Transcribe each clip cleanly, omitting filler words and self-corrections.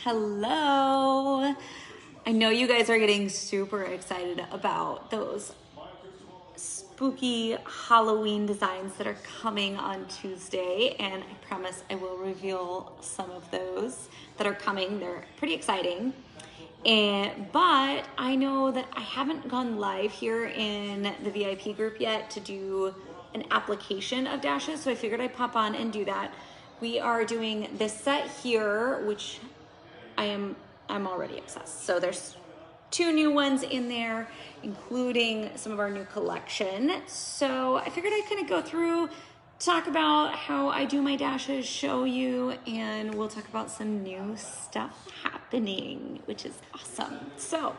Hello. I know you guys are getting super excited about those spooky Halloween designs that are coming on Tuesday, and I promise I will reveal some of those that are coming. They're pretty exciting. But I know that I haven't gone live here in the VIP group yet to do an application of dashes, so I figured I'd pop on and do that. We are doing this set here, which I'm already obsessed. So there's 2 new ones in there, including some of our new collection. So I figured I'd kind of go through, talk about how I do my dashes, show you, and we'll talk about some new stuff happening, which is awesome. So,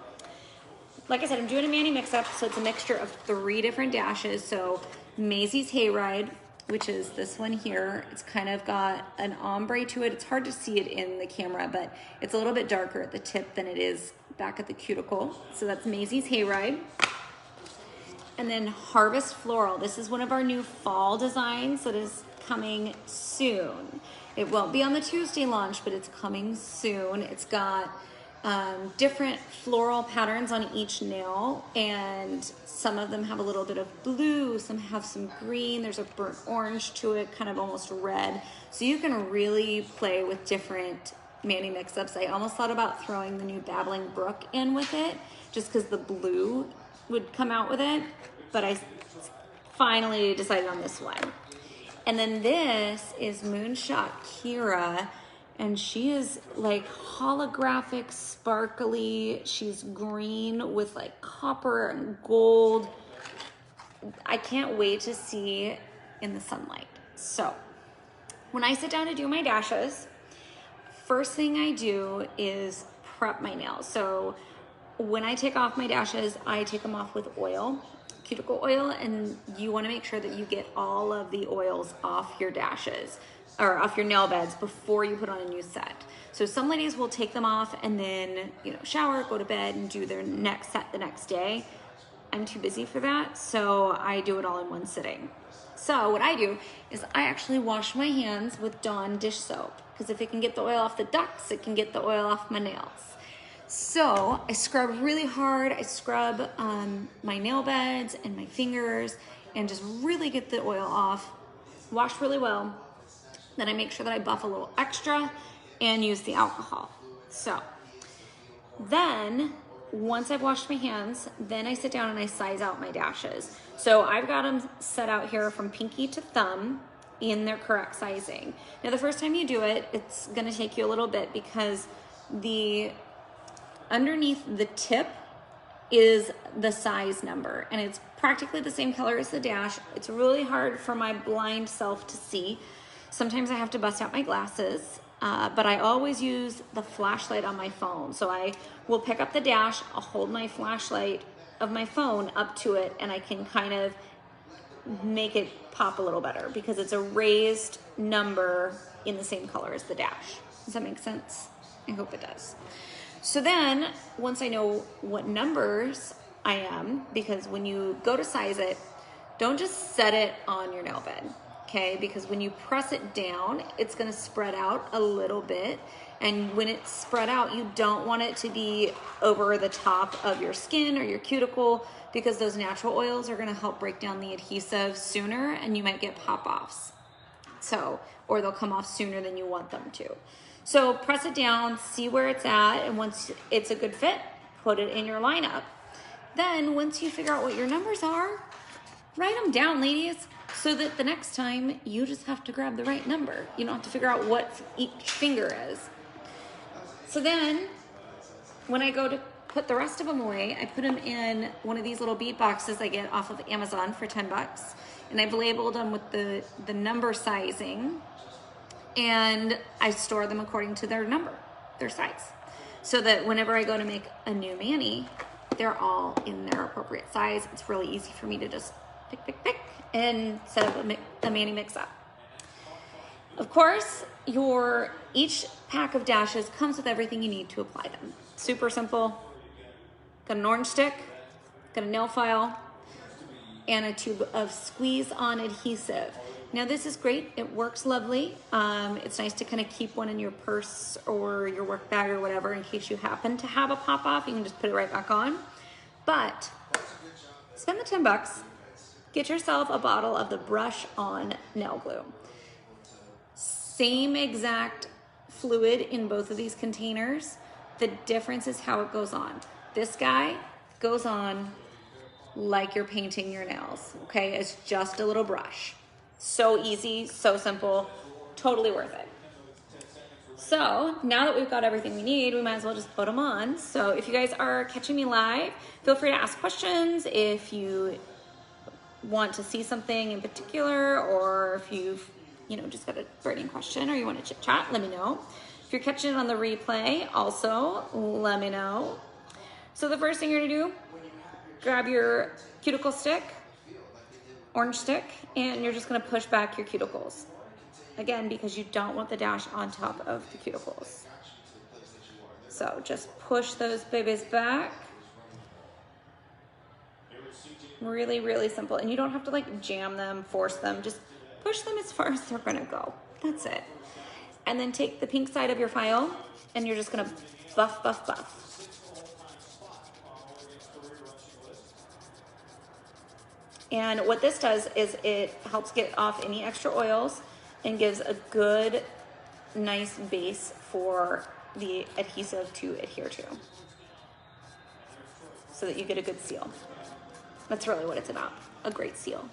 like I said, I'm doing a mani mix-up, so it's a mixture of 3 different dashes. So Maisie's Hayride, which is this one here. It's kind of got an ombre to it. It's hard to see it in the camera, but it's a little bit darker at the tip than it is back at the cuticle. So that's Maisie's Hayride. And then Harvest Floral. This is one of our new fall designs that is coming soon. It won't be on the Tuesday launch, but it's coming soon. It's got different floral patterns on each nail, and some of them have a little bit of blue, some have some green, there's a burnt orange to it, kind of almost red. So you can really play with different mani mix-ups. I almost thought about throwing the new Babbling Brook in with it, just because the blue would come out with it, but I finally decided on this one. And then this is Moonshot Kira, and she is like holographic, sparkly. She's green with like copper and gold. I can't wait to see in the sunlight. So when I sit down to do my dashes, first thing I do is prep my nails. So when I take off my dashes, I take them off with oil, cuticle oil, and you want to make sure that you get all of the oils off your dashes or off your nail beds before you put on a new set. So some ladies will take them off and then, shower, go to bed, and do their next set the next day. I'm too busy for that, so I do it all in one sitting. So what I do is I actually wash my hands with Dawn dish soap, because if it can get the oil off the ducts, it can get the oil off my nails. So I scrub really hard. I scrub my nail beds and my fingers and just really get the oil off. Wash really well. Then I make sure that I buff a little extra and use the alcohol. So then once I've washed my hands, then I sit down and I size out my dashes. So I've got them set out here from pinky to thumb in their correct sizing. Now the first time you do it, it's gonna take you a little bit because the underneath the tip is the size number, and it's practically the same color as the dash. It's really hard for my blind self to see. Sometimes I have to bust out my glasses, but I always use the flashlight on my phone. So I will pick up the dash, I'll hold my flashlight of my phone up to it, and I can kind of make it pop a little better because it's a raised number in the same color as the dash. Does that make sense? I hope it does. So then, once I know what numbers I am, because when you go to size it, don't just set it on your nail bed, okay? Because when you press it down, it's gonna spread out a little bit. And when it's spread out, you don't want it to be over the top of your skin or your cuticle, because those natural oils are gonna help break down the adhesive sooner, and you might get pop-offs. So, or they'll come off sooner than you want them to. So press it down, see where it's at, and once it's a good fit, put it in your lineup. Then once you figure out what your numbers are, write them down, ladies, so that the next time you just have to grab the right number. You don't have to figure out what each finger is. So then when I go to put the rest of them away, I put them in one of these little bead boxes I get off of Amazon for 10 bucks. And I've labeled them with the number sizing, and I store them according to their number, their size, so that whenever I go to make a new mani, they're all in their appropriate size. It's really easy for me to just pick, and set up a mani mix-up. Of course, each pack of dashes comes with everything you need to apply them. Super simple. Got an orange stick, got a nail file, and a tube of squeeze-on adhesive. Now this is great. It works lovely. It's nice to kind of keep one in your purse or your work bag or whatever in case you happen to have a pop off. You can just put it right back on. But spend the 10 bucks. Get yourself a bottle of the brush on nail glue. Same exact fluid in both of these containers. The difference is how it goes on. This guy goes on like you're painting your nails, okay? It's just a little brush. So easy, so simple, totally worth it. So now that we've got everything we need, we might as well just put them on. So if you guys are catching me live, feel free to ask questions. If you want to see something in particular, or if you've just got a burning question or you want to chit chat, let me know. If you're catching it on the replay, also let me know. So the first thing you're gonna do, grab your cuticle stick, orange stick, and you're just gonna push back your cuticles. Again, because you don't want the dash on top of the cuticles. So just push those babies back. Really, really simple. And you don't have to like jam them, force them, just push them as far as they're gonna go. That's it. And then take the pink side of your file and you're just gonna buff, buff, buff. And what this does is it helps get off any extra oils and gives a good, nice base for the adhesive to adhere to, so that you get a good seal. That's really what it's about, a great seal.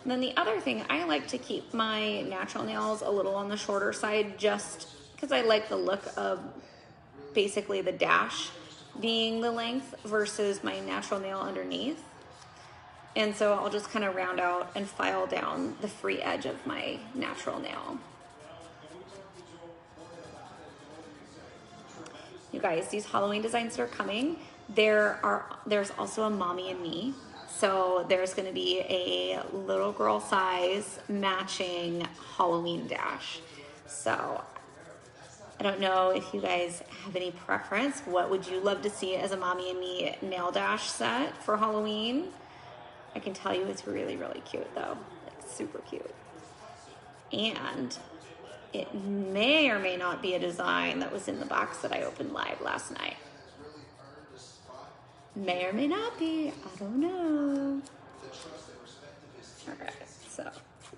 And then the other thing, I like to keep my natural nails a little on the shorter side just because I like the look of basically the dash being the length versus my natural nail underneath. And so I'll just kind of round out and file down the free edge of my natural nail. You guys, these Halloween designs that are coming, there's also a mommy and me. So there's gonna be a little girl size matching Halloween dash. So I don't know if you guys have any preference. What would you love to see as a mommy and me nail dash set for Halloween? I can tell you it's really, really cute though, like super cute. And it may or may not be a design that was in the box that I opened live last night. May or may not be, I don't know. All right, so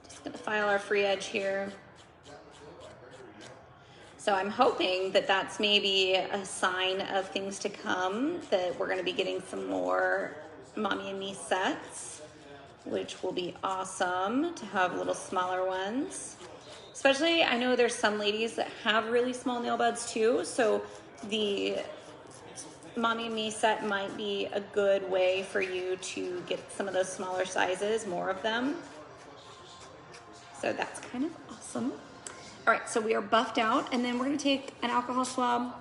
just gonna file our free edge here. So I'm hoping that that's maybe a sign of things to come, that we're gonna be getting some more mommy and me sets, which will be awesome to have little smaller ones. Especially, I know there's some ladies that have really small nail beds too, so the mommy and me set might be a good way for you to get some of those smaller sizes, more of them. So that's kind of awesome. All right, so we are buffed out, and then we're gonna take an alcohol swab.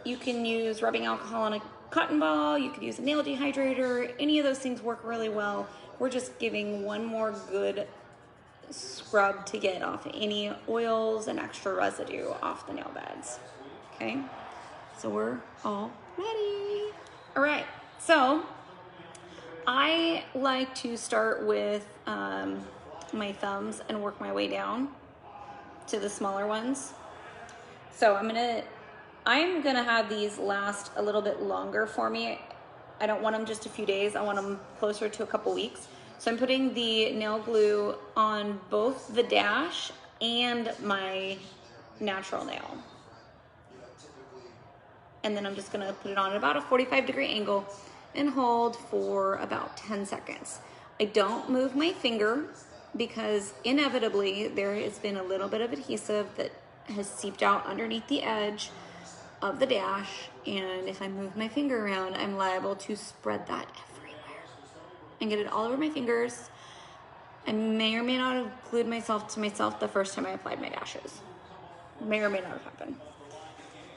You can use rubbing alcohol on a cotton ball, you could use a nail dehydrator, any of those things work really well. We're just giving one more good scrub to get off any oils and extra residue off the nail beds. Okay, so we're all ready. All right, so I like to start with my thumbs and work my way down to the smaller ones. So I'm gonna have these last a little bit longer for me. I don't want them just a few days, I want them closer to a couple weeks. So I'm putting the nail glue on both the dash and my natural nail. And then I'm just gonna put it on at about a 45-degree angle and hold for about 10 seconds. I don't move my finger because inevitably there has been a little bit of adhesive that has seeped out underneath the edge of the dash, and if I move my finger around, I'm liable to spread that everywhere and get it all over my fingers. I may or may not have glued myself to myself the first time I applied my dashes. May or may not have happened.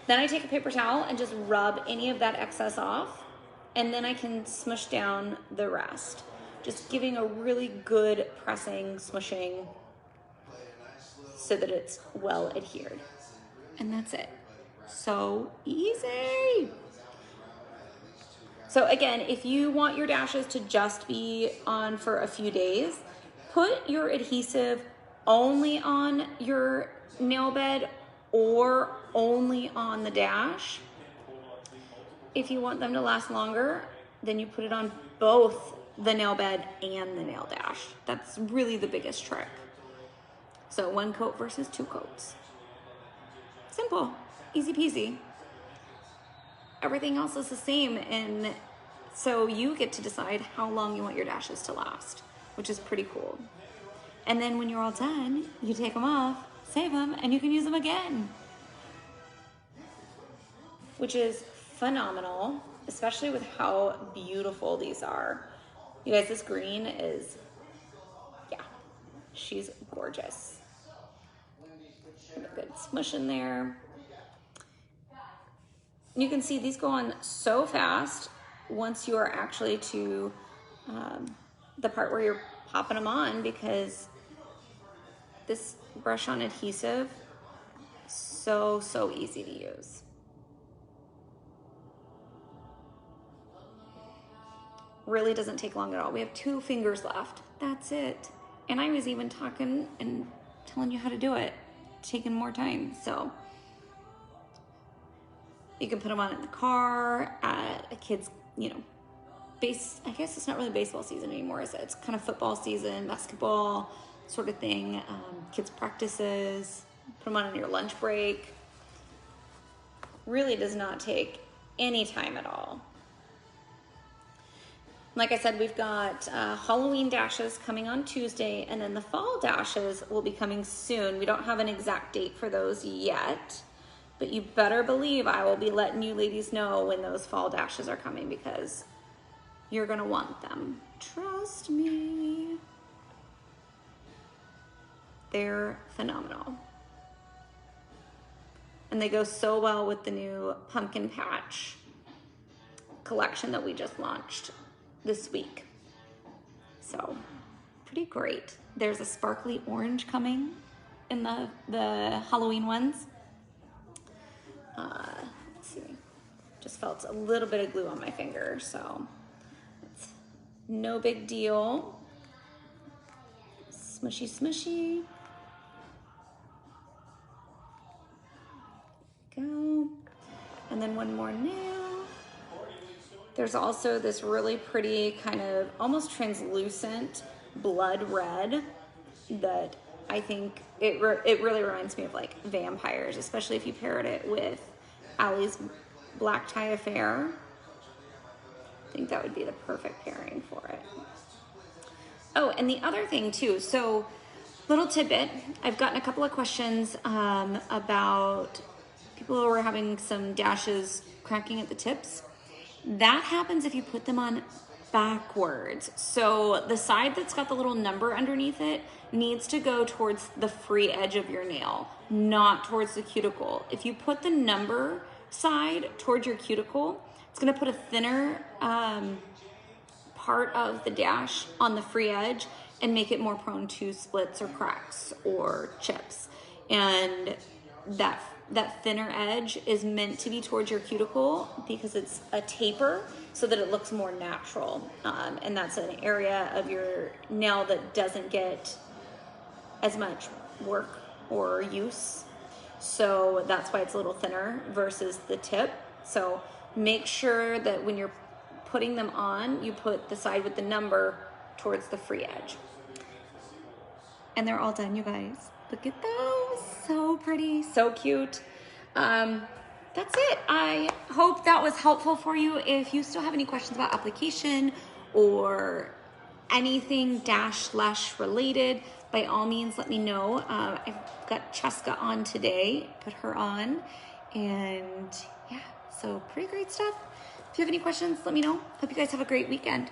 Then I take a paper towel and just rub any of that excess off, and then I can smush down the rest. Just giving a really good pressing, smushing, so that it's well adhered. And that's it. So easy. So again, if you want your dashes to just be on for a few days, put your adhesive only on your nail bed or only on the dash. If you want them to last longer, then you put it on both the nail bed and the nail dash. That's really the biggest trick. So 1 coat versus 2 coats. Simple, easy peasy. Everything else is the same, and so you get to decide how long you want your dashes to last, which is pretty cool. And then when you're all done, you take them off, save them, and you can use them again, which is phenomenal, especially with how beautiful these are. You guys, this green is, yeah, she's gorgeous. Have a good smush in there. You can see these go on so fast once you are actually to the part where you're popping them on, because this brush on adhesive, so easy to use. Really doesn't take long at all. We have 2 fingers left. That's it. And I was even talking and telling you how to do it, taking more time. So you can put them on in the car, at a kid's, you know, I guess it's not really baseball season anymore, is it? It's kind of football season, basketball sort of thing, kids' practices. Put them on in your lunch break. Really does not take any time at all. Like I said, we've got Halloween dashes coming on Tuesday, and then the fall dashes will be coming soon. We don't have an exact date for those yet, but you better believe I will be letting you ladies know when those fall dashes are coming, because you're gonna want them. Trust me. They're phenomenal. And they go so well with the new pumpkin patch collection that we just launched this week. So pretty great. There's a sparkly orange coming in the Halloween ones. Let's see, just felt a little bit of glue on my finger, so it's no big deal. Smushy, smushy. Go. And then one more nail. There's also this really pretty kind of almost translucent blood red that I think it really reminds me of like vampires, especially if you paired it with Allie's Black Tie Affair. I think that would be the perfect pairing for it. Oh, and the other thing too, so little tidbit, I've gotten a couple of questions about people who are having some dashes cracking at the tips. That happens if you put them on backwards. So the side that's got the little number underneath it needs to go towards the free edge of your nail, not towards the cuticle. If you put the number side towards your cuticle, it's gonna put a thinner part of the dash on the free edge and make it more prone to splits or cracks or chips. And that thinner edge is meant to be towards your cuticle because it's a taper so that it looks more natural. And that's an area of your nail that doesn't get as much work or use. So that's why it's a little thinner versus the tip. So make sure that when you're putting them on, you put the side with the number towards the free edge. And they're all done, you guys. Look at those, so pretty, so cute. That's it. I hope that was helpful for you. If you still have any questions about application or anything dash/lash related, by all means, let me know. I've got Cheska on today, put her on, and yeah, so pretty great stuff. If you have any questions, let me know. Hope you guys have a great weekend.